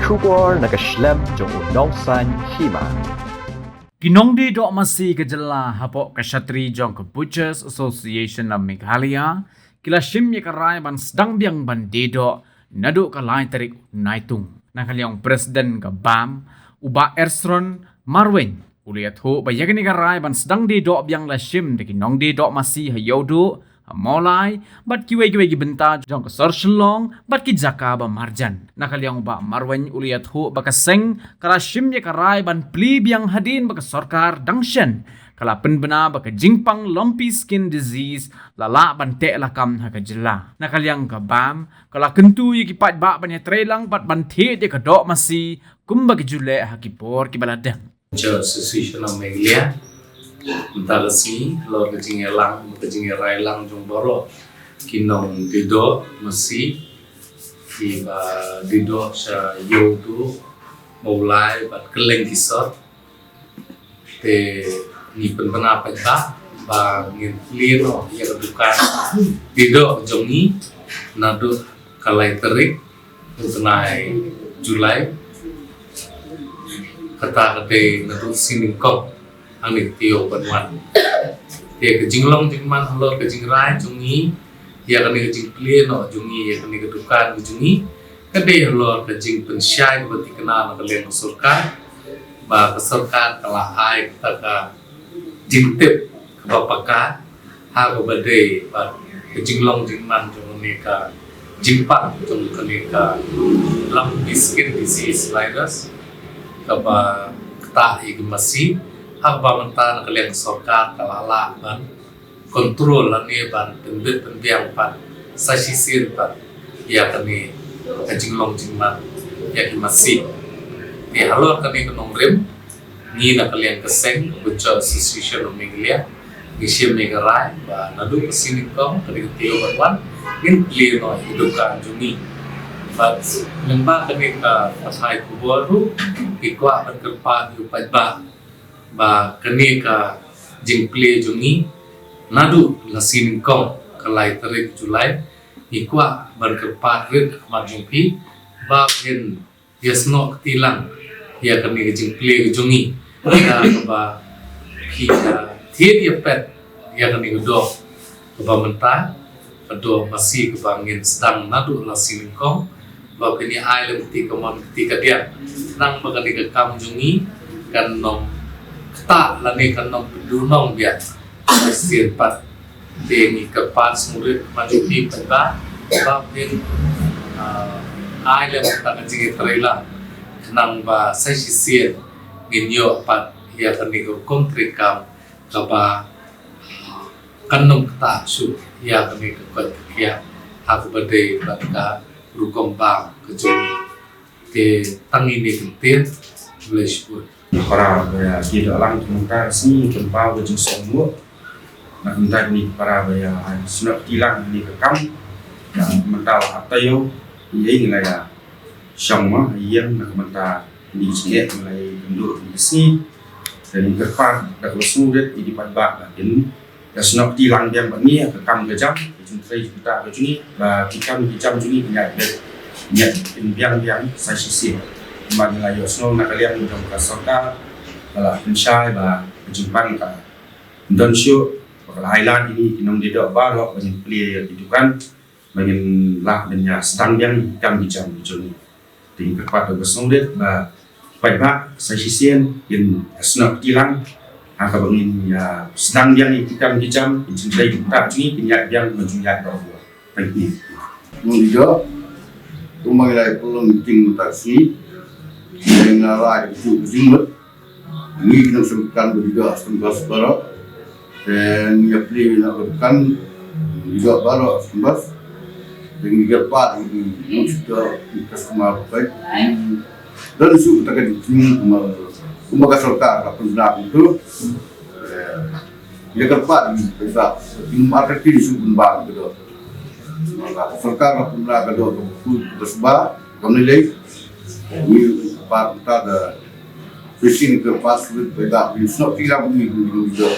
bersyukur nak keslem jong unongsan hima. Kinongdi dok masih kejela hapok kesatri jong ke Butchers Association of Meghalaya kila shim ye karai ban sedang biang ban dedo nadu ka lain tarik naitung nakaliang presiden ka BAM uba Ersron Marwen uliat ho bayagani karai ban sedang dedo biang la shim de kinongdi dok masih hayodu molai bat kiwe gibenta jong ke sorselong bat ki jaka ba marjan nakaliang ba Marwen uliat ho bakaseng kala shim ye karai ban pli biang hadin baka sarkar dangshan kala penbena baka jingpang lumpy skin disease lala ban te lakam ha kajela nakaliang ka BAM kala kentu ye ki pat ba ban ye trelang bat ban the de ka dok masi kumba ki jule ha ki por ki baladang Association of Meghalaya Entah resmi, lor kecing elang, kecing rai lang jong boro, kinong dido mesti, iba dido sa yodu, mulai bat keleng kisot, te ni penapa tak, ba ngin lino ya kedukan dido jongi, nadu kalai terik, tenai Julai, kata kate nadu siningkong. Angin tiup banwan, dia kejinglong jingman halor kejingrai jungi, dia kini kejing pleno jungi, dia kini kedukan jungi, kadai halor kejing pensyai berarti kenal kalian kesurkan, bah kesurkan kalah ai kata jingtip kebapakan, ha kebadai bah kejinglong jingman jungi ka jingpak jungi kini ka lumpy skin disease virus, kaba ketak masih Haba mentan kalian sorka kalala ban kontrol lani ban penbiang ban sasisir ban ya kani kajinglong jingman ya masih di halor kani kenong rim ni na kalian keseng Butchers Association of Meghalaya ngisi megarai ba nadu kesini kong kani ketio ban ngin pleno hidukan jungi but lembah kani ka pasai kuboru ikwa berkelpa yupai ba kani ka jingple jungi nadu lasin kong kalai tarik Julai ikwa berkepat rit majumpi ba pen yasno ketilang ya kani ka jingple jungi ya ba kita tiap pet ya kani do ba mentah do masih kebangin sedang nadu lasin kong ba kani island ti kamon ketika dia nang bagani ka kam jungi kan nom tak lani kanong pedunong biar hasil pat deni kepas murid majupi pada babin island tak kecil terela kenang ba saya sisir ginyo pat ia kani kontri kam kaba kanong tak su ia kani kekuat kia aku badai pada rukong bang kejuni ke tangi ni kentir boleh sebut para baya tidak lang tungkar si tempat berjung semua nak minta ni para baya sudah tilang ni kekam yang mental apa yo ini lah ya semua yang nak minta ni sikit mulai duduk di sini dan kerpan dah bersurat di depan ini dan sudah tilang dia begini kekam kejam jumpai kita begini kita jam ini punya biang saya sisi Manila Yosno nak kalian untuk kasota kalau pensyai bah berjumpa ka Indonesia kalau Highland ini inong didok baru banyak pilihan itu kan banyak lah banyak sedang yang jam juni tinggal pada bersundet bah baik saya sisian yang senang tilang angka bangin ya sedang yang jam mencintai kita ini punya yang menjual dua thank you menjadi Manila pelong ting taksi yang lain itu jumlah ini kita sempat juga sempat baru dan ia pilih nak lakukan juga baru sempat dengan juga part ini sudah customer baik dan itu kita kan kumbaga serta kapal itu dia kerpat ini bisa marketing itu kembang gitu serta kapal itu bersebab kami lagi ini part ada fishing ke pas with beda it's not tidak begini juga